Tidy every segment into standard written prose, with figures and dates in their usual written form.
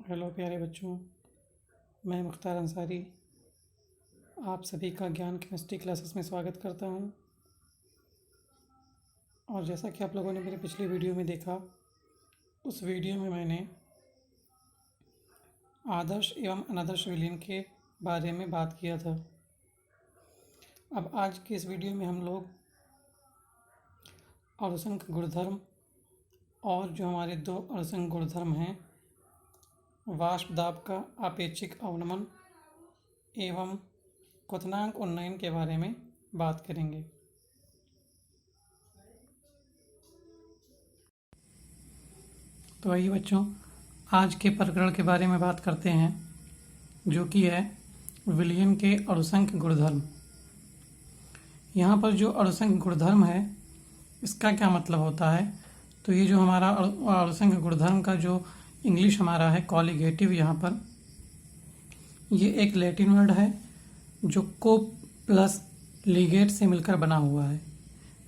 Hello प्यारे बच्चों, मैं मुख्तार अंसारी आप सभी का ज्ञान केमिस्ट्री क्लासेस में स्वागत करता हूं। और जैसा कि आप लोगों ने मेरे पिछली वीडियो में देखा, उस वीडियो में मैंने आदर्श एवं अनादर्श विलयन के बारे में बात किया था। अब आज के इस वीडियो में हम लोग अणुसंख गुणधर्म और जो हमारे दो अणुसंख गुणधर्म हैं, वाष्प दाब का आपेक्षिक अवनमन एवं क्वथनांक उन्नयन के बारे में बात करेंगे। तो आइए बच्चों, आज के प्रकरण के बारे में बात करते हैं, जो कि है विलयन के अणुसंख गुणधर्म। यहाँ पर जो अणुसंख गुणधर्म है, इसका क्या मतलब होता है? तो ये जो हमारा अणुसंख गुणधर्म का जो इंग्लिश हमारा है कॉलिगेटिव, यहाँ पर ये एक लैटिन वर्ड है जो को प्लस लिगेट से मिलकर बना हुआ है,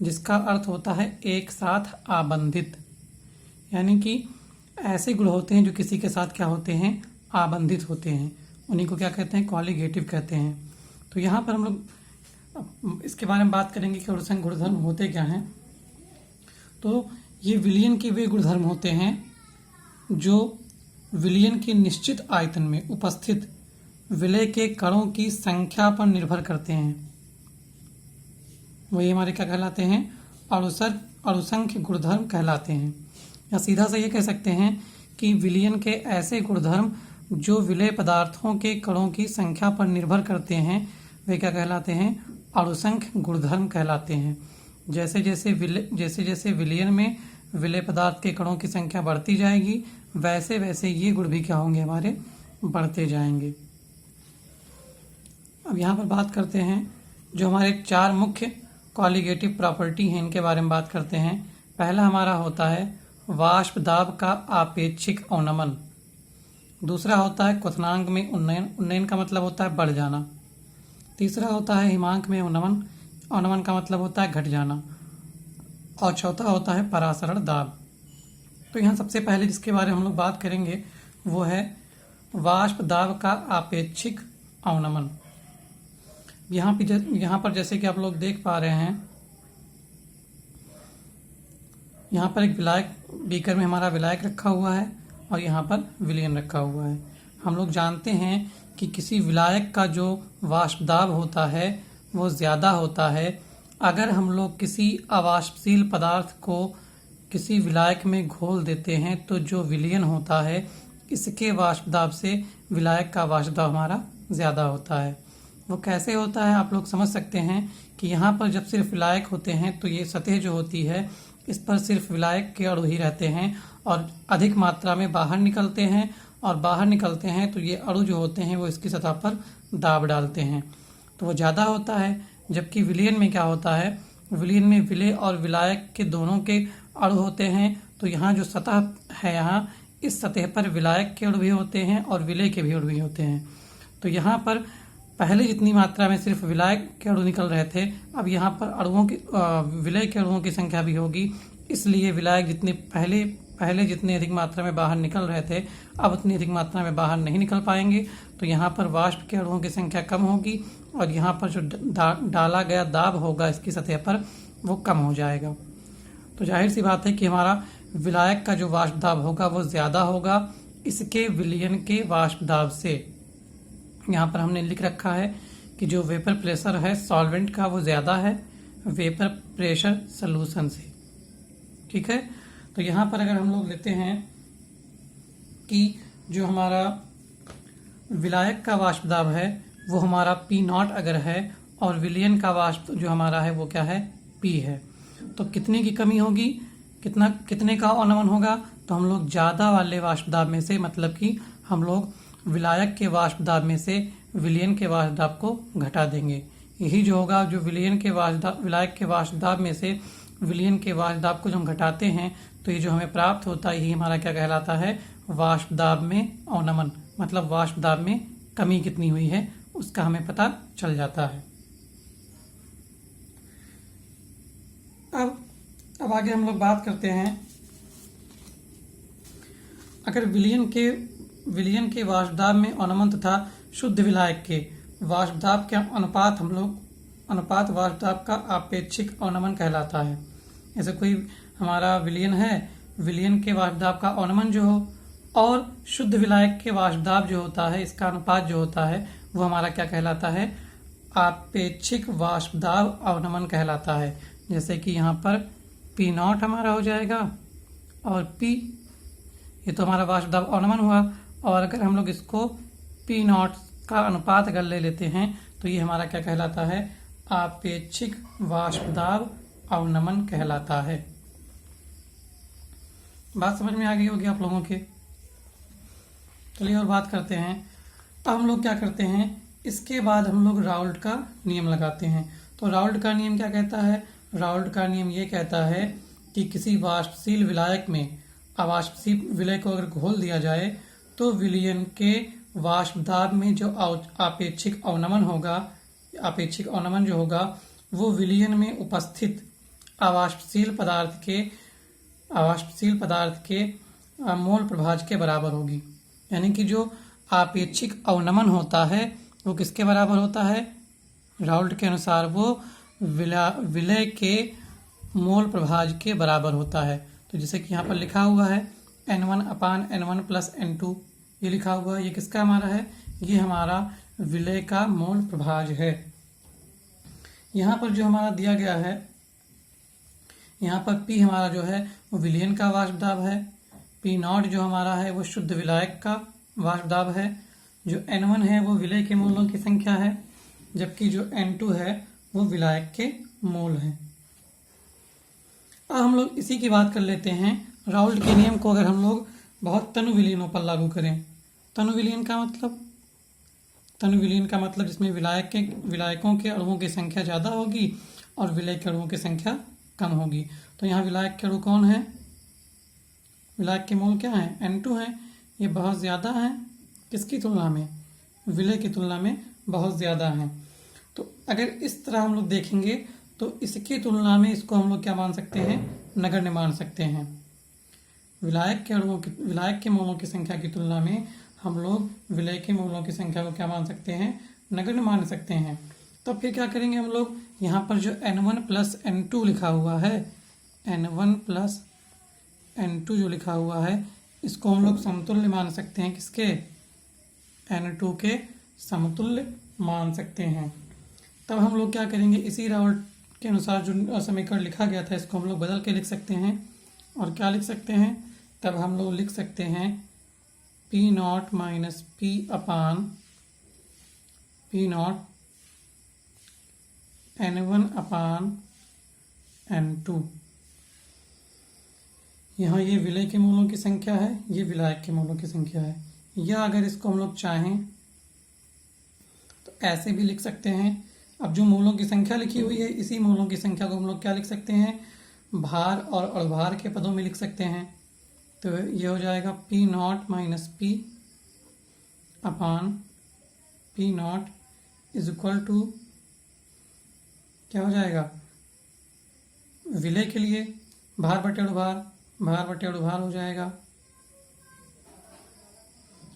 जिसका अर्थ होता है एक साथ आबंधित। यानी कि ऐसे गुण होते हैं जो किसी के साथ क्या होते हैं, आबंधित होते हैं, उन्हीं को क्या कहते हैं, कॉलिगेटिव कहते हैं। तो यहाँ पर हम लोग इसके बारे में बात करेंगे कि अणुसंख गुणधर्म होते क्या हैं। तो ये विलयन के वे गुणधर्म होते हैं जो विलयन के निश्चित आयतन में उपस्थित विलय के कणों की संख्या पर निर्भर करते हैं। वही हमारे क्या कहलाते हैं, अणुसंख्य गुणधर्म कहलाते हैं। या सीधा से ये कह सकते हैं कि विलयन के ऐसे गुणधर्म जो विलय पदार्थों के कणों की संख्या पर निर्भर करते हैं, वे क्या कहलाते हैं, अणुसंख्य गुणधर्म कहलाते हैं। जैसे जैसे विलयन में विलय पदार्थ के कणों की संख्या बढ़ती जाएगी, वैसे वैसे ये गुण भी क्या होंगे, हमारे बढ़ते जाएंगे। अब यहाँ पर बात करते हैं जो हमारे चार मुख्य कॉलिगेटिव प्रॉपर्टी हैं, इनके बारे में बात करते हैं। पहला हमारा होता है वाष्प दाब का आपेक्षिक अवनमन। दूसरा होता है क्वथनांक में उन्नयन, उन्नयन का मतलब होता है बढ़ जाना। तीसरा होता है हिमांक में अवनमन, अवनमन का मतलब होता है घट जाना। और चौथा होता है परासरण दाब। तो यहाँ सबसे पहले जिसके बारे में हम लोग बात करेंगे वो है वाष्प दाब का आपेक्षिक अवनमन। यहाँ पर जैसे कि आप लोग देख पा रहे हैं, यहाँ पर एक विलायक बीकर में हमारा विलायक रखा हुआ है और यहाँ पर विलयन रखा हुआ है। हम लोग जानते हैं कि किसी विलायक का जो वाष्प दाब होता है वो ज़्यादा होता है अगर हम लोग किसी अवाष्पशील पदार्थ को किसी विलायक में घोल देते हैं, तो जो विलयन होता है इसके वाष्प दाब से विलायक का वाष्प दाब हमारा ज़्यादा होता है। वो कैसे होता है आप लोग समझ सकते हैं कि यहाँ पर जब सिर्फ विलायक होते हैं तो ये सतह जो होती है इस पर सिर्फ विलायक के अणु ही रहते हैं और अधिक मात्रा में बाहर निकलते हैं, और बाहर निकलते हैं तो ये अणु जो होते हैं वो इसकी सतह पर दाब डालते हैं, तो वो ज़्यादा होता है। जबकि विलयन में क्या होता है, विलयन में विलय और विलायक के दोनों के अणु होते हैं, तो यहाँ जो सतह है, यहाँ इस सतह पर विलायक के अणु भी होते हैं और विलय के भी अणु भी होते हैं। तो यहाँ पर पहले जितनी मात्रा में सिर्फ विलायक के अणु निकल रहे थे, अब यहाँ पर अणुओं की विलय के अणुओं की संख्या भी होगी, इसलिए विलायक जितने पहले जितनी अधिक मात्रा में बाहर निकल रहे थे, अब उतनी अधिक मात्रा में बाहर नहीं निकल पाएंगे। तो यहाँ पर वाष्प के अणुओं की संख्या कम होगी और यहाँ पर जो डाला गया दाब होगा इसकी सतह पर, वो कम हो जाएगा। तो जाहिर सी बात है कि हमारा विलायक का जो वाष्प दाब होगा वो ज़्यादा होगा इसके विलयन के वाष्प दाब से। यहाँ पर हमने लिख रखा है कि जो वेपर प्रेशर है सॉल्वेंट का वो ज़्यादा है वेपर प्रेशर सॉल्यूशन से, ठीक है। तो यहाँ पर अगर हम लोग लेते हैं कि जो हमारा विलायक का वाष्प दाब है वो हमारा P0 अगर है और विलयन का वाष्प जो हमारा है वो क्या है, P है, तो कितने की कमी होगी, कितने का अवनमन होगा, तो हम लोग ज़्यादा वाले वाष्प दाब में से, मतलब कि हम लोग विलायक के वाष्प दाब में से विलयन के वाष्प दाब को घटा देंगे। यही जो होगा, जो विलायक के वाष्प दाब में से विलयन के वाष्प दाब को जब हम घटाते हैं तो ये जो हमें प्राप्त होता है यही हमारा क्या कहलाता है, वाष्प दाब में अवनमन, मतलब वाष्प दाब में कमी कितनी हुई है उसका हमें पता चल जाता है। अब आगे हम लोग बात करते हैं, अगर विलयन के विलयन के वाष्पदाब में अवनमन तथा शुद्ध विलायक के वाष्पदाब का अनुपात वाष्पदाब का आपेक्षिक अवनमन कहलाता है। ऐसे कोई हमारा विलयन है, विलयन के वाष्पदाब का अवनमन जो हो और शुद्ध विलायक के वाष्पदाब जो होता है, इसका अनुपात जो होता है वो हमारा क्या कहलाता है, आपेक्षिक वाष्पदाब अवनमन कहलाता है। जैसे कि यहाँ पर P0 हमारा हो जाएगा और P, ये तो हमारा वाष्पदाब अवनमन हुआ, और अगर हम लोग इसको P0 का अनुपात अगर ले लेते हैं तो ये हमारा क्या कहलाता है, आपेक्षिक वाष्पदाब अवनमन कहलाता है। बात समझ में आ गई होगी आप लोगों के। चलिए और बात करते हैं। अब हम लोग क्या करते हैं, इसके बाद हम लोग राउल्ट का नियम लगाते हैं। तो राउल्ट का नियम क्या कहता है, राउल्ट का नियम ये कहता है कि किसी वाष्पशील विलायक में अवाष्पशील विलय को अगर घोल दिया जाए तो विलयन के वाष्पदाब में जो आपेक्षिक अवनमन होगा, आपेक्षिक अवनमन जो होगा वो विलयन में उपस्थित अवाष्पशील पदार्थ के मोल प्रभाज के बराबर होगी। यानी कि जो आपेक्षिक अवनमन होता है वो किसके बराबर होता है, राउल्ट के अनुसार वो विलय के मोल प्रभाज के बराबर होता है। तो जैसे कि यहाँ पर लिखा हुआ है N1/N1 + N2, ये लिखा हुआ है, ये किसका हमारा है, ये हमारा विलय का मोल प्रभाज है। यहाँ पर जो हमारा दिया गया है, यहाँ पर P हमारा जो है वो विलयन का वाष्पदाब है, P0 जो हमारा है वो शुद्ध विलायक का वाष्पदाब है, जो N1 है वो विलय के मोलों की संख्या है, जबकि जो N2 है वो विलायक के मोल हैं। अब हम लोग इसी की बात कर लेते हैं। राउल्ट के नियम को अगर हम लोग बहुत तनु विलयनों पर लागू करें, तनु विलयन का मतलब जिसमें विलायकों के अणुओं की संख्या ज़्यादा होगी और विलय के अणुओं की संख्या कम होगी। तो यहाँ विलायक के अणु कौन है, विलायक के मोल क्या है, N2 है, ये बहुत ज़्यादा है किसकी तुलना में, विलय की तुलना में बहुत ज़्यादा है। तो अगर इस तरह हम लोग देखेंगे तो इसकी तुलना में इसको हम लोग क्या मान सकते हैं, नगण्य मान सकते हैं। विलायक के मोलों की संख्या की तुलना में हम लोग विलय के मोलों की संख्या को क्या मान सकते हैं, नगण्य मान सकते हैं। तो फिर क्या करेंगे हम लोग, यहाँ पर जो N1 + N2 लिखा हुआ है, N1 + N2 जो लिखा हुआ है, इसको हम लोग समतुल्य मान सकते हैं, किसके, N2 के समतुल्य मान सकते हैं। तब हम लोग क्या करेंगे, इसी राउल्ट के अनुसार जो समीकरण लिखा गया था इसको हम लोग बदल के लिख सकते हैं। और क्या लिख सकते हैं, तब हम लोग लिख सकते हैं P0 - P/N1 N1/N2। यहाँ ये विलय के मोलों की संख्या है, ये विलायक के मोलों की संख्या है। या अगर इसको हम लोग चाहें तो ऐसे भी लिख सकते हैं। अब जो मोलों की संख्या लिखी हुई है, इसी मोलों की संख्या को हम लोग क्या लिख सकते हैं, भार और अणुभार के पदों में लिख सकते हैं। तो ये हो जाएगा P0 - P/P0 = क्या हो जाएगा, विलय के लिए भार बटे अणुभार हो जाएगा।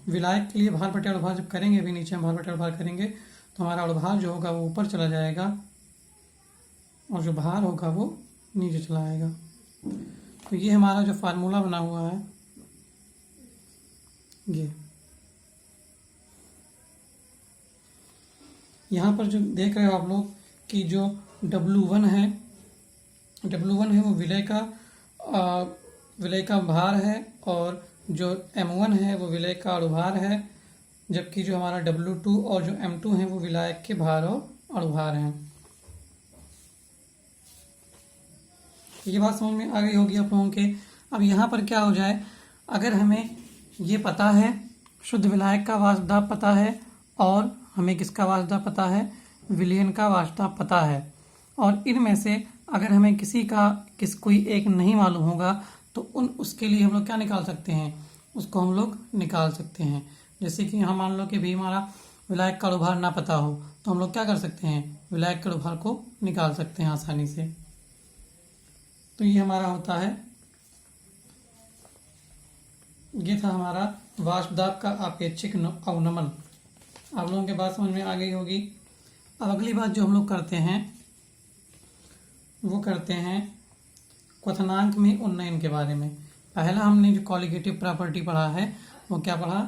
विलायक के लिए भार बटे अणुभार जब करेंगे, अभी नीचे हम भार बटे अणुभार करेंगे तो हमारा अणुभार जो होगा वो ऊपर चला जाएगा और जो भार होगा वो नीचे चला आएगा। तो ये हमारा जो फार्मूला बना हुआ है, ये यहाँ पर जो देख रहे हो आप लोग कि जो W1 है वो विलय का भार है, और जो M1 है वो विलय का अणुभार है, जबकि जो हमारा W2 और जो M2 है वो विलायक के भार और अणुभार हैं। ये बात समझ में आ गई होगी आप लोगों के। अब यहाँ पर क्या हो जाए, अगर हमें ये पता है, शुद्ध विलायक का वाष्पदाब पता है और हमें किसका वाष्पदाब पता है, विलयन का वाष्पदाब पता है, और इनमें से अगर हमें कोई एक नहीं मालूम होगा तो उसके लिए हम लोग क्या निकाल सकते हैं, उसको हम लोग निकाल सकते हैं। जैसे कि यहाँ मान लो कि भी हमारा विलायक का अणुभार ना पता हो तो हम लोग क्या कर सकते हैं, विलायक के अणुभार को निकाल सकते हैं आसानी से। तो ये हमारा होता है ये था हमारा वाष्प दाब का अपेक्षिक अवनमन। आप लोगों के बात समझ में आ गई होगी। अब अगली बात जो हम लोग करते हैं वो करते हैं क्वथनांक में उन्नयन के बारे में। पहला हमने जो कॉलिगेटिव प्रॉपर्टी पढ़ा है वो क्या पढ़ा,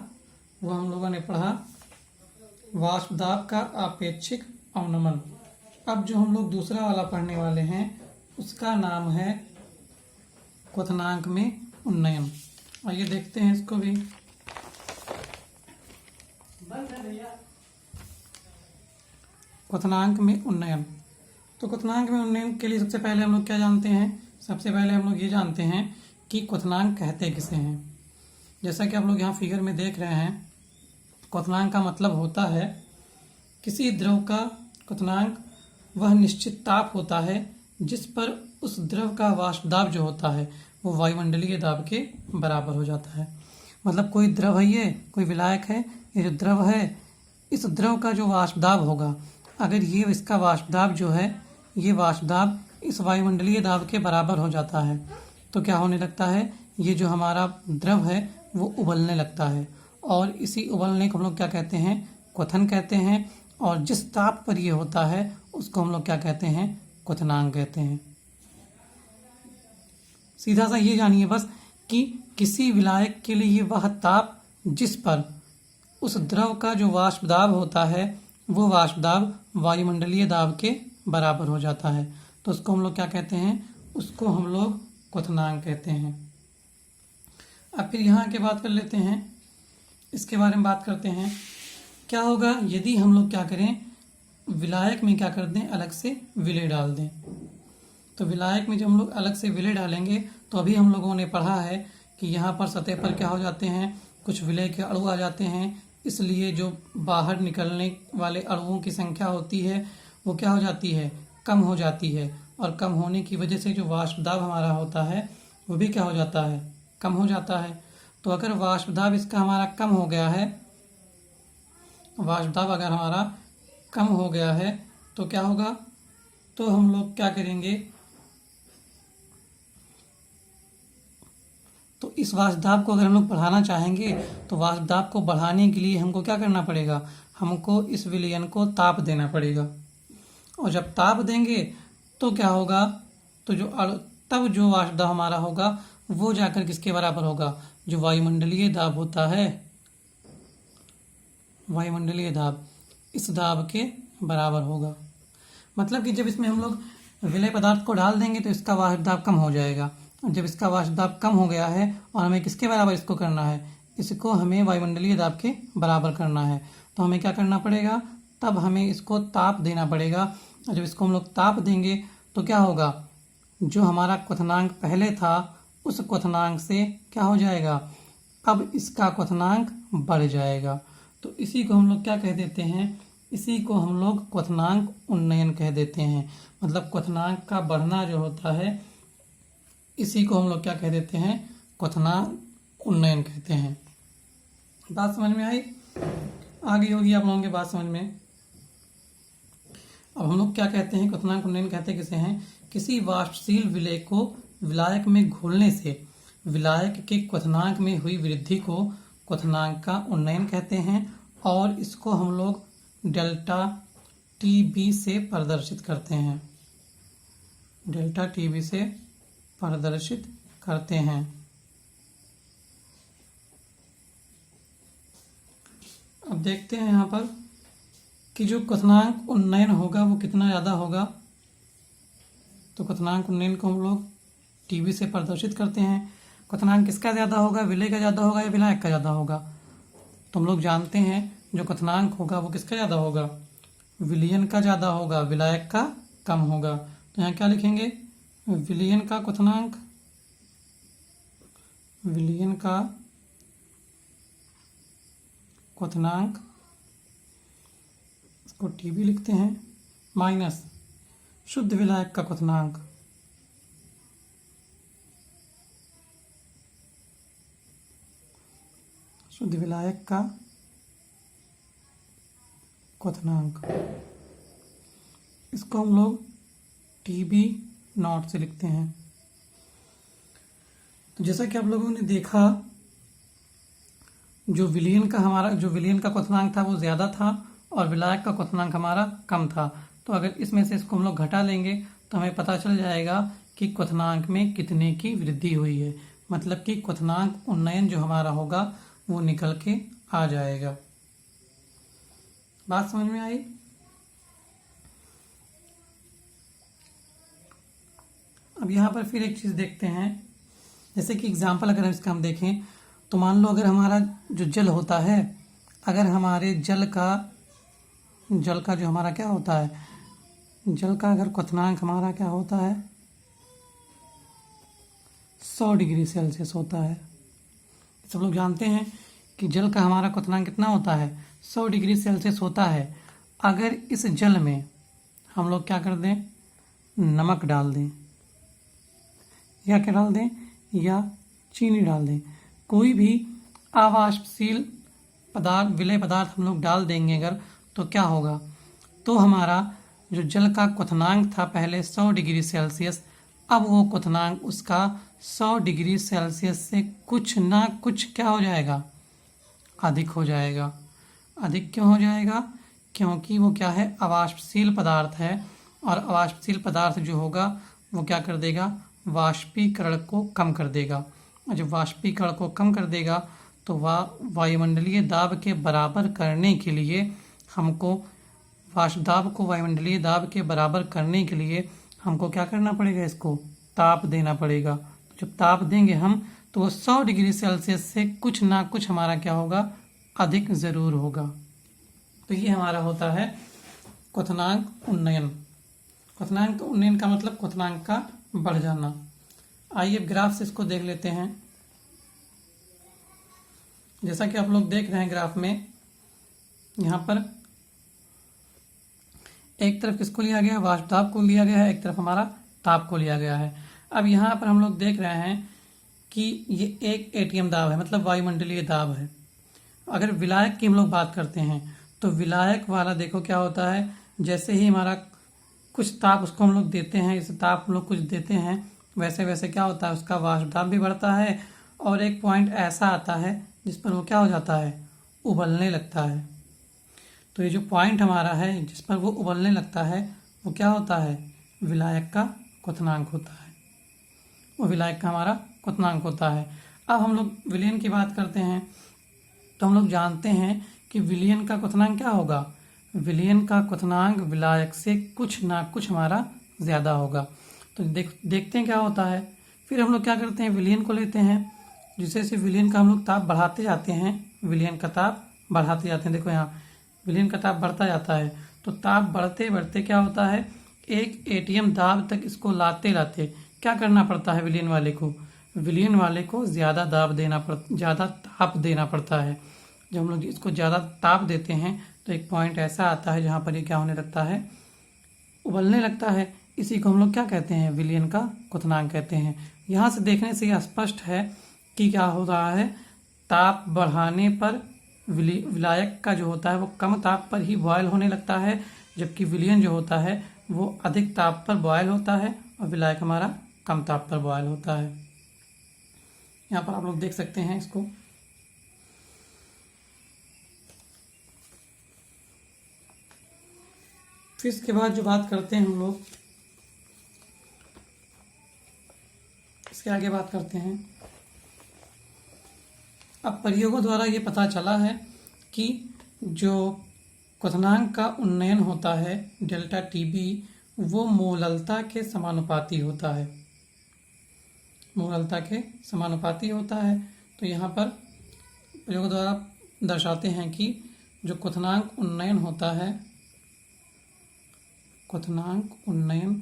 वो हम लोगों ने पढ़ा वाष्प दाब का अपेक्षिक अवनमन। अब जो हम लोग दूसरा वाला पढ़ने वाले हैं उसका नाम है क्वथनांक में उन्नयन। आइए देखते हैं इसको भी। क्वथनांक में उन्नयन। तो क्वथनांक में उन्नयन के लिए सबसे पहले हम लोग क्या जानते हैं, सबसे पहले हम लोग ये जानते हैं कि क्वथनांक कहते किसे हैं। जैसा कि आप लोग यहाँ फिगर में देख रहे हैं, क्वथनांक का मतलब होता है किसी द्रव का क्वथनांक वह निश्चित ताप होता है जिस पर उस द्रव का वाष्प दाब जो होता है वो वायुमंडलीय दाब के बराबर हो जाता है। मतलब कोई द्रव है, ये कोई विलायक है, ये जो द्रव है, इस द्रव का जो वाष्प दाब होगा, अगर ये इसका वाष्प दाब जो है, ये वाष्प दाब इस वायुमंडलीय दाब के बराबर हो जाता है तो क्या होने लगता है, ये जो हमारा द्रव है वो उबलने लगता है। और इसी उबलने को हम लोग क्या कहते हैं, क्वथन कहते हैं। और जिस ताप पर ये होता है उसको हम लोग क्या कहते हैं, क्वथनांक कहते हैं। सीधा सा ये जानिए बस कि किसी विलायक के लिए वह ताप जिस पर उस द्रव का जो वाष्प दाब होता है वो वाष्प दाब वायुमंडलीय दाब के बराबर हो जाता है तो उसको हम लोग क्या कहते हैं, उसको हम लोग क्वथनांक कहते हैं। अब फिर यहाँ के बात कर लेते हैं, इसके बारे में बात करते हैं। क्या होगा यदि हम लोग क्या करें, विलायक में क्या कर दें, अलग से विलेय डाल दें। तो विलायक में जब हम लोग अलग से विलेय डालेंगे तो अभी हम लोगों ने पढ़ा है कि यहाँ पर सतह पर क्या हो जाते हैं, कुछ विलेय के अणु आ जाते हैं, इसलिए जो बाहर निकलने वाले अणुओं की संख्या होती है वो क्या हो जाती है, कम हो जाती है। और कम होने की वजह से जो वाष्प दाब हमारा होता है वो भी क्या हो जाता है, कम हो जाता है। तो अगर वाष्प दाब इसका हमारा कम हो गया है, वाष्प दाब अगर हमारा कम हो गया है तो क्या होगा, तो हम लोग क्या करेंगे, तो इस वाष्प दाब को अगर हम लोग बढ़ाना चाहेंगे तो वाष्प दाब को बढ़ाने के लिए हमको क्या करना पड़ेगा, हमको इस विलयन को ताप देना पड़ेगा। और जब ताप देंगे तो क्या होगा, तो तब जो वाष्प दाब हमारा होगा वो जाकर किसके बराबर होगा, जो वायुमंडलीय दाब होता है, वायुमंडलीय दाब, इस दाब के बराबर होगा। मतलब कि जब इसमें हम लोग विलेय पदार्थ को डाल देंगे तो इसका वाष्प दाब कम हो जाएगा। और जब इसका वाष्प दाब कम हो गया है और हमें किसके बराबर इसको करना है, इसको हमें वायुमंडलीय दाब के बराबर करना है तो हमें क्या करना पड़ेगा, तब हमें इसको ताप देना पड़ेगा। और जब इसको हम लोग ताप देंगे तो क्या होगा, जो हमारा क्वथनांक पहले था उस क्वथनांक से क्या हो जाएगा, अब इसका क्वथनांक बढ़ जाएगा। तो इसी को हम लोग क्या कह देते हैं, इसी को हम लोग क्वथनांक उन्नयन कह देते हैं। मतलब क्वथनांक का बढ़ना जो होता है इसी को हम लोग क्या कह देते हैं, क्वथनांक उन्नयन कहते हैं। बात समझ में आई, आगे होगी आप लोगों की बात समझ में। अब हम लोग क्या कहते हैं, क्वथनांक उन्नयन कहते किसे हैं, किसी वाष्पशील विलेय को विलायक में घोलने से विलायक के क्वथनांक में हुई वृद्धि को क्वथनांक का उन्नयन कहते हैं। और इसको हम लोग डेल्टा टीबी से प्रदर्शित करते हैं, डेल्टा टीबी से प्रदर्शित करते हैं। अब देखते हैं यहाँ पर कि जो क्वथनांक उन्नयन होगा वो कितना ज़्यादा होगा। तो क्वथनांक उन्नयन को हम लोग टीबी से प्रदर्शित करते हैं। क्वथनांक किसका ज़्यादा होगा, विलेय का ज़्यादा होगा या विलायक का ज़्यादा होगा। तो हम लोग जानते हैं जो क्वथनांक होगा वो किसका ज़्यादा होगा, विलयन का ज़्यादा होगा, विलायक का कम होगा। तो यहाँ क्या लिखेंगे, विलयन का क्वथनांक, विलयन का क्वथनांक, इसको टीबी लिखते हैं, माइनस शुद्ध विलायक का क्वथनांक, शुद्ध विलायक का क्वथनांक, इसको हम लोग टीबी नॉट से लिखते हैं। तो जैसा कि आप लोगों ने देखा जो विलयन का क्वथनांक था वो ज़्यादा था और विलायक का क्वथनांक हमारा कम था। तो अगर इसमें से इसको हम लोग घटा लेंगे तो हमें पता चल जाएगा कि क्वथनांक में कितने की वृद्धि हुई है, मतलब कि क्वथनांक उन्नयन जो हमारा होगा वो निकल के आ जाएगा। बात समझ में आई? अब यहाँ पर फिर एक चीज़ देखते हैं, जैसे कि एग्जाम्पल अगर इसका हम देखें तो मान लो अगर हमारा जो जल होता है, अगर हमारे जल का जो हमारा क्या होता है, जल का अगर क्वथनांक हमारा क्या होता है 100 डिग्री सेल्सियस होता है। सब लोग जानते हैं कि जल का हमारा क्वथनांक कितना होता है 100 डिग्री सेल्सियस होता है। अगर इस जल में हम लोग क्या कर दें, नमक डाल दें या क्या डाल दें, या चीनी डाल दें, कोई भी अवाष्पशील पदार्थ, विलेय पदार्थ हम लोग डाल देंगे अगर, तो क्या होगा, तो हमारा जो जल का क्वथनांक था पहले 100 डिग्री सेल्सियस, अब वो क्वथनांक उसका 100 डिग्री सेल्सियस से कुछ ना कुछ क्या हो जाएगा, अधिक हो जाएगा। अधिक क्यों हो जाएगा, क्योंकि वो क्या है, अवाष्पशील पदार्थ है, और अवाष्पशील पदार्थ जो होगा वो क्या कर देगा, वाष्पीकरण को कम कर देगा। और जब वाष्पीकरण को कम कर देगा तो वायुमंडलीय दाब के बराबर करने के लिए हमको, वाष्प दाब को वायुमंडलीय दाब के बराबर करने के लिए हमको क्या करना पड़ेगा, इसको ताप देना पड़ेगा। तो जब ताप देंगे हम तो वो 100 डिग्री सेल्सियस से कुछ ना कुछ हमारा क्या होगा, अधिक जरूर होगा। तो ये हमारा होता है क्वथनांक उन्नयन। क्वथनांक उन्नयन का मतलब क्वथनांक का बढ़ जाना। आइए अब ग्राफ से इसको देख लेते हैं। जैसा कि आप लोग देख रहे हैं ग्राफ में, यहाँ पर एक तरफ किसको लिया गया है, वाष्प दाब को लिया गया है, एक तरफ हमारा ताप को लिया गया है। अब यहाँ पर हम लोग देख रहे हैं कि ये एक एटीएम दाब है, मतलब वायुमंडलीय दाब है। अगर विलायक की हम लोग बात करते हैं तो विलायक वाला देखो क्या होता है, जैसे ही हमारा कुछ ताप उसको हम लोग देते हैं, इसे ताप हम लोग कुछ देते हैं, वैसे वैसे क्या होता है, उसका वाष्प दाब भी बढ़ता है, और एक पॉइंट ऐसा आता है जिस पर वो क्या हो जाता है, उबलने लगता है। तो ये जो पॉइंट हमारा है जिस पर वो उबलने लगता है वो क्या होता है, विलायक का क्वथनांक होता है, वो विलायक का हमारा क्वथनांक होता है। अब हम लोग विलयन की बात करते हैं तो हम लोग जानते हैं कि विलयन का क्वथनांक क्या होगा, विलयन का क्वथनांक विलायक से कुछ ना कुछ हमारा ज़्यादा होगा। तो देखते हैं क्या होता है। फिर हम लोग क्या करते हैं, विलयन को लेते हैं, जिससे से विलयन का हम लोग ताप बढ़ाते जाते हैं, विलयन का ताप बढ़ाते जाते हैं। देखो यहाँ विलयन का ताप बढ़ता जाता है, तो ताप बढ़ते बढ़ते क्या होता है, एक एटीएम दाब तक इसको लाते लाते क्या करना पड़ता है, विलयन वाले को ज़्यादा ताप देना पड़ता है। जब हम लोग इसको ज़्यादा ताप देते हैं तो एक पॉइंट ऐसा आता है जहाँ पर ये क्या होने लगता है, उबलने लगता है। इसी को हम लोग क्या कहते हैं, विलयन का क्वथनांक कहते हैं। यहाँ से देखने से यह स्पष्ट है कि क्या हो रहा है, ताप बढ़ाने पर विलायक का जो होता है वो कम ताप पर ही बॉयल होने लगता है, जबकि विलयन जो होता है वो अधिक ताप पर बॉयल होता है और विलायक हमारा कम ताप पर बॉयल होता है। यहाँ पर आप लोग देख सकते हैं इसको। फिर इसके बाद जो बात करते हैं हम लोग, इसके आगे बात करते हैं। अब प्रयोगों द्वारा ये पता चला है कि जो क्वथनांक का उन्नयन होता है डेल्टा टीबी, वो मोललता के समानुपाती होता है, मोललता के समानुपाती होता है। तो यहाँ पर प्रयोग द्वारा दर्शाते हैं कि जो क्वथनांक उन्नयन होता है, क्वथनांक उन्नयन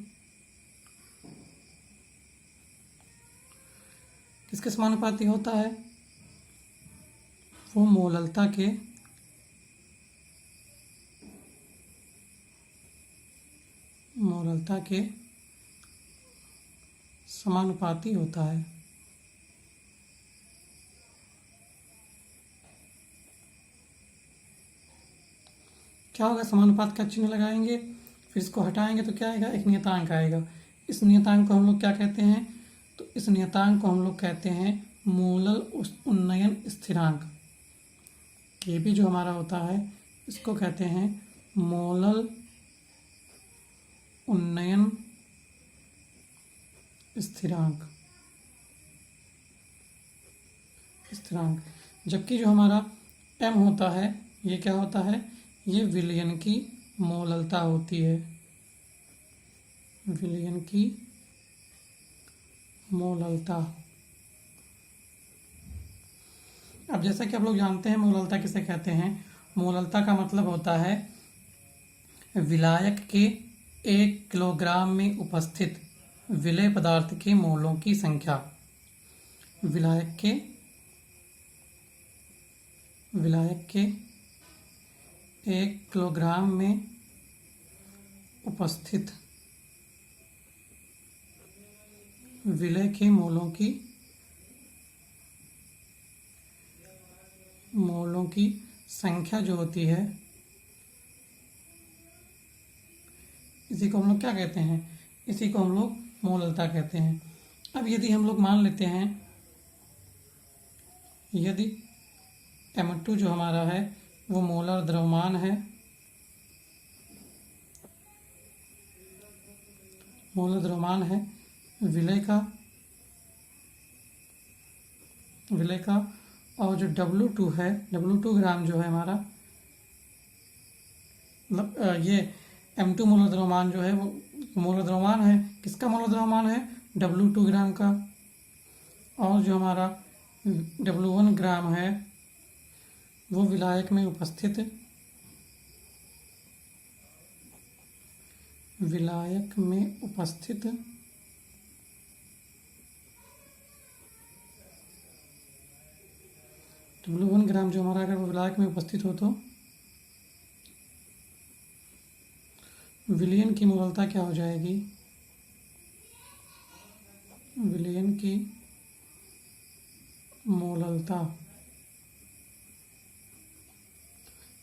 किसके समानुपाती होता है, वो मोललता के समानुपाती होता है। क्या होगा, समानुपात का चिन्ह लगाएंगे, फिर इसको हटाएंगे तो क्या आएगा, एक नियतांक आएगा। इस नियतांक को हम लोग क्या कहते हैं, तो इस नियतांक को हम लोग कहते हैं मोलल उन्नयन स्थिरांक। Kb जो हमारा होता है इसको कहते हैं मोलल उन्नयन स्थिरांक। जबकि जो हमारा m होता है ये क्या होता है, ये विलयन की मोललता होती है, विलयन की मोललता। अब जैसा कि आप लोग जानते हैं मोललता किसे कहते हैं। मोललता का मतलब होता है विलायक के 1 किलोग्राम में उपस्थित विलेय पदार्थ के मोलों की संख्या। विलायक के 1 किलोग्राम में उपस्थित विलेय के मोलों की संख्या जो होती है, इसी को हम लोग क्या कहते हैं, इसी को हम लोग मोललता कहते हैं। अब यदि हम लोग मान लेते हैं, यदि M2 जो हमारा है वो मोलर द्रव्यमान है, विलेय का और जो W2 है, W2 ग्राम जो है हमारा, मतलब ये M2 मोलर द्रव्यमान जो है वो मोलर द्रव्यमान है। किसका मोलर द्रव्यमान है, W2 ग्राम का। और जो हमारा W1 ग्राम है वो विलायक में उपस्थित W1 ग्राम जो हमारा अगर वो विलायक में उपस्थित हो तो विलयन की मोललता क्या हो जाएगी, विलयन की मोललता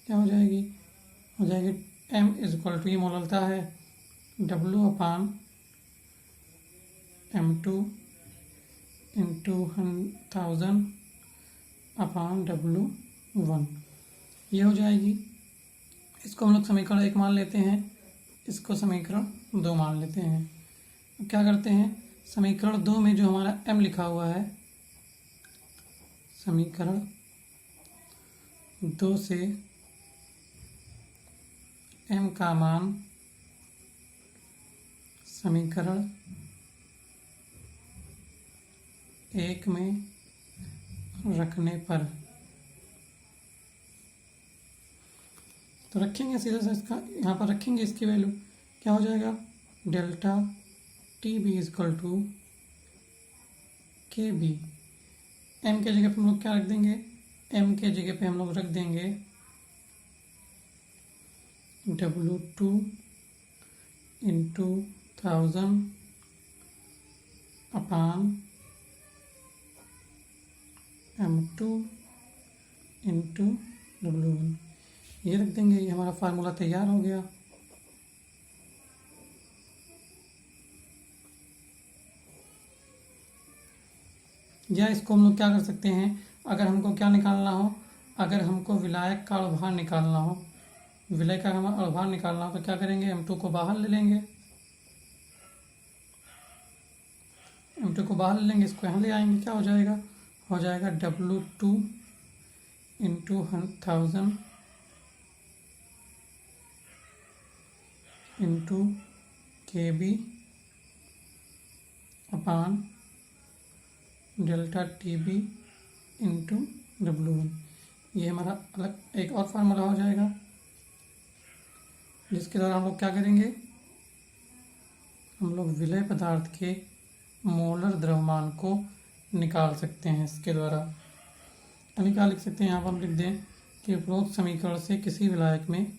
क्या हो जाएगी, M इक्वल टू, ये मोललता है W अपान M2 इंटू 1000 अपान W1, ये हो जाएगी। इसको हम लोग समीकरण 1 मान लेते हैं, इसको समीकरण 2 मान लेते हैं। क्या करते हैं, समीकरण 2 में जो हमारा M लिखा हुआ है, समीकरण 2 से M का मान समीकरण 1 में रखने पर, तो रखेंगे सीधा सा इसका, यहाँ पर रखेंगे इसकी वैल्यू, क्या हो जाएगा, delta TB equal to KB। M के जगह पे हम लोग क्या रख देंगे, M के जगह पे हम लोग रख देंगे W2 इंटू 1000 अपान M2 इंटू W1, ये रख देंगे। ये हमारा फार्मूला तैयार हो गया। या इसको हम लोग क्या कर सकते हैं, अगर हमको क्या निकालना हो, अगर हमको विलायक का अणुभार निकालना हो, विलय का हमारा अणुभार निकालना हो तो क्या करेंगे, M2 को बाहर ले लेंगे, M2 को बाहर ले लेंगे, इसको यहाँ ले आएंगे, क्या हो जाएगा, W2 इंटू 1000 इंटू KB अपान डेल्टा TB इंटू W1। ये हमारा अलग एक और फार्मूला हो जाएगा, जिसके द्वारा हम लोग क्या करेंगे, हम लोग विलेय पदार्थ के मोलर द्रव्यमान को निकाल सकते हैं इसके द्वारा। यानी क्या लिख सकते हैं, यहाँ पर हम लिख दें कि उपरोक्त समीकरण से किसी विलायक में,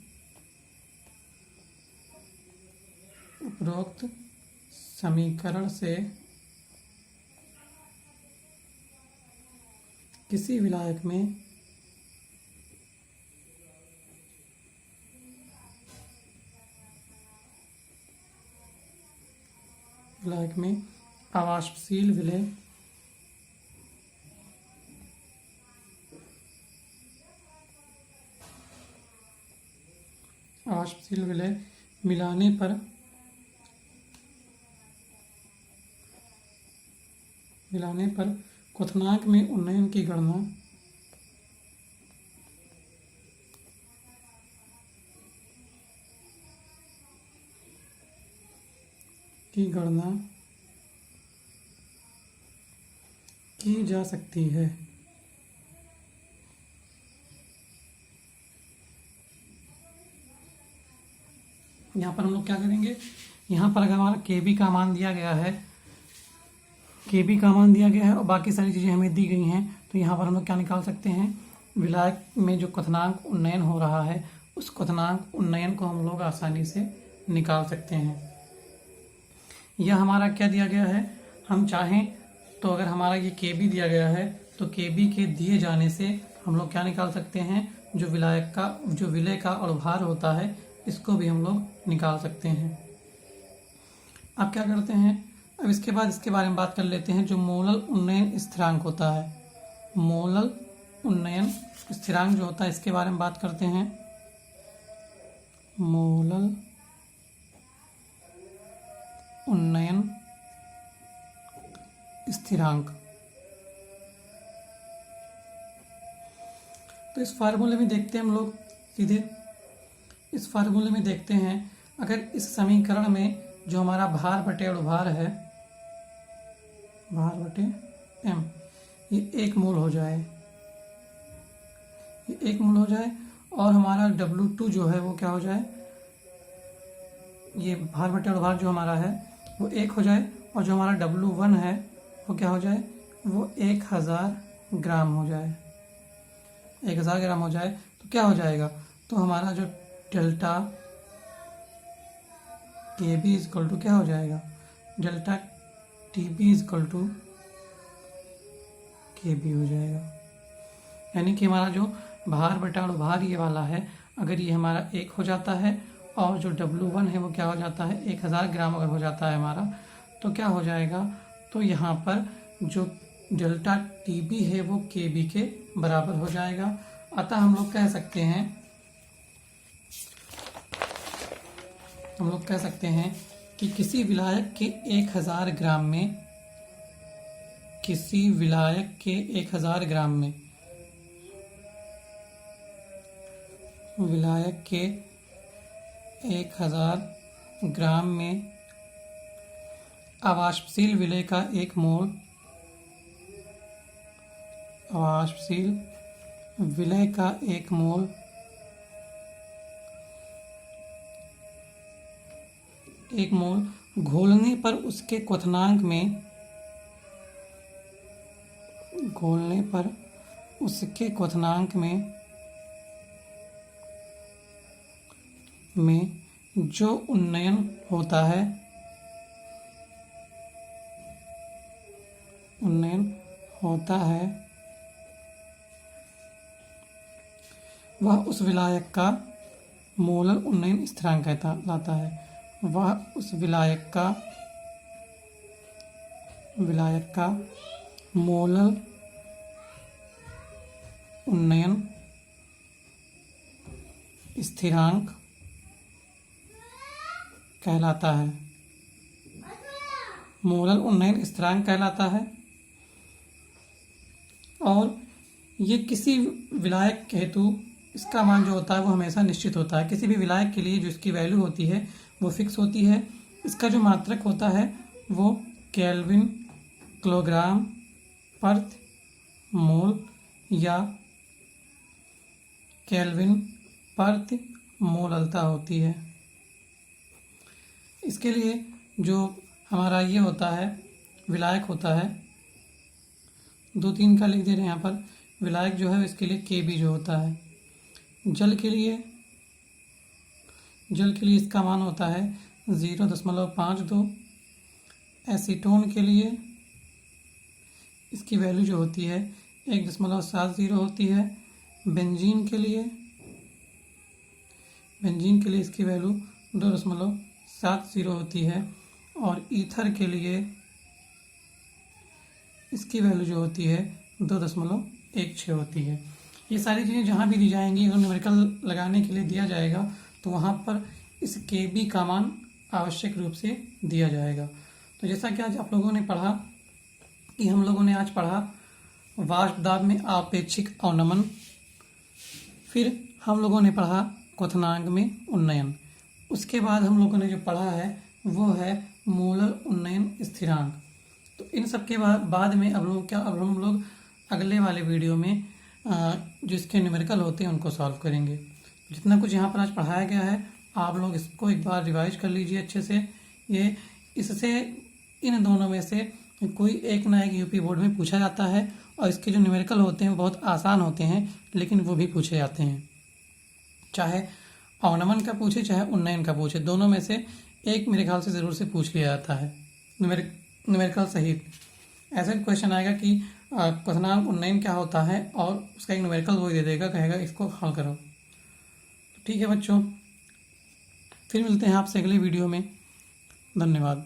उपरोक्त समीकरण से किसी विलायक में अवाष्पशील विलेय अवाष्पशील विलय मिलाने पर क्वथनांक में उन्नयन की गणना की जा सकती है। यहाँ पर हम लोग क्या करेंगे, यहाँ पर अगर हमारा Kb का मान दिया गया है और बाकी सारी चीज़ें हमें दी गई हैं, तो यहाँ पर हम लोग क्या निकाल सकते हैं, विलायक में जो क्वथनांक उन्नयन हो रहा है उस क्वथनांक उन्नयन को हम लोग आसानी से निकाल सकते हैं। यह हमारा क्या दिया गया है, हम चाहें तो अगर हमारा ये Kb दिया गया है तो Kb के दिए जाने से हम लोग क्या निकाल सकते हैं, जो विलय का अणुभार होता है इसको भी हम लोग निकाल सकते हैं। अब क्या करते हैं, अब इसके बाद इसके बारे में बात कर लेते हैं, जो मोलल उन्नयन स्थिरांक होता है। मोलल उन्नयन स्थिरांक जो होता है इसके बारे में बात करते हैं। मोलल उन्नयन स्थिरांक, तो इस फार्मूले में देखते हैं हम लोग सीधे, इस फार्मूले में देखते हैं अगर इस समीकरण में जो हमारा भार बटे अणुभार है, भार बटे m, ये 1 मोल हो जाए, और हमारा W2 जो है वो क्या हो जाए, ये भार बटे अणुभार जो हमारा है वो 1 हो जाए, और जो हमारा W1 है वो क्या हो जाए, वो 1000 ग्राम हो जाए। 1000 ग्राम हो जाए तो क्या हो जाएगा, तो हमारा जो डेल्टा Kb इजकल टू क्या हो जाएगा, delta Tb equal to Kb हो जाएगा। यानी कि हमारा जो भार बटा अणुभार ये वाला है, अगर ये हमारा 1 हो जाता है और जो W1 है वो क्या हो जाता है, 1000 ग्राम अगर हो जाता है हमारा, तो क्या हो जाएगा, तो यहाँ पर जो डेल्टा Tb है वो Kb के बराबर हो जाएगा। अतः हम लोग कह सकते हैं कि किसी विलायक के 1000 ग्राम में, विलायक के 1000 ग्राम में अवाष्पशील विलय का 1 मोल, घोलने पर उसके क्वथनांक में जो उन्नयन होता है वह उस विलायक का मोलल उन्नयन स्थिरांक लाता है। वह उस विलायक का मोलल उन्नयन स्थिरांक कहलाता है। मोलल उन्नयन स्थिरांक कहलाता है। और ये किसी विलायक के हेतु इसका मान जो होता है वो हमेशा निश्चित होता है। किसी भी विलायक के लिए जो इसकी वैल्यू होती है वो फिक्स होती है। इसका जो मात्रक होता है वो केल्विन किलोग्राम प्रति मोल या केल्विन प्रति मोललता होती है। इसके लिए जो हमारा ये होता है विलायक होता है, 2-3 का लिख दे रहे हैं यहाँ पर। विलायक जो है इसके लिए Kb जो होता है। जल के लिए इसका मान होता है 0.52। एसीटोन के लिए इसकी वैल्यू जो होती है 1.70 होती है। बेंजीन के लिए इसकी वैल्यू 2.70 होती है। और ईथर के लिए इसकी वैल्यू जो होती है 2.16 होती है। ये सारी चीज़ें जहाँ भी दी जाएंगी, अगर न्यूमेरिकल लगाने के लिए दिया जाएगा तो वहाँ पर इस KB का मान आवश्यक रूप से दिया जाएगा। तो जैसा कि आज आप लोगों ने पढ़ा कि हम लोगों ने आज पढ़ा वाष्प दाब में आपेक्षिक अवनमन, फिर हम लोगों ने पढ़ा क्वथनांक में उन्नयन, उसके बाद हम लोगों ने जो पढ़ा है वो है मोलर उन्नयन स्थिरांक। तो इन सब के बाद में अब हम लोग अगले वाले वीडियो में जो इसके न्यूमेरिकल होते हैं उनको सॉल्व करेंगे। जितना कुछ यहाँ पर आज पढ़ाया गया है आप लोग इसको एक बार रिवाइज कर लीजिए अच्छे से। इससे इन दोनों में से कोई एक ना एक यूपी बोर्ड में पूछा जाता है और इसके जो न्यूमेरिकल होते हैं वो बहुत आसान होते हैं, लेकिन वो भी पूछे जाते हैं। चाहे अवनमन का पूछे चाहे उन्नयन का पूछे, दोनों में से एक मेरे ख्याल से ज़रूर से पूछ लिया जाता है न्यूमेरिकल सहित। ऐसा क्वेश्चन आएगा कि क्वथनांक उन्नयन क्या होता है और उसका एक न्यूमेरिकल वो दे देगा, कहेगा इसको हल करो। ठीक है बच्चों, फिर मिलते हैं आपसे अगले वीडियो में। धन्यवाद।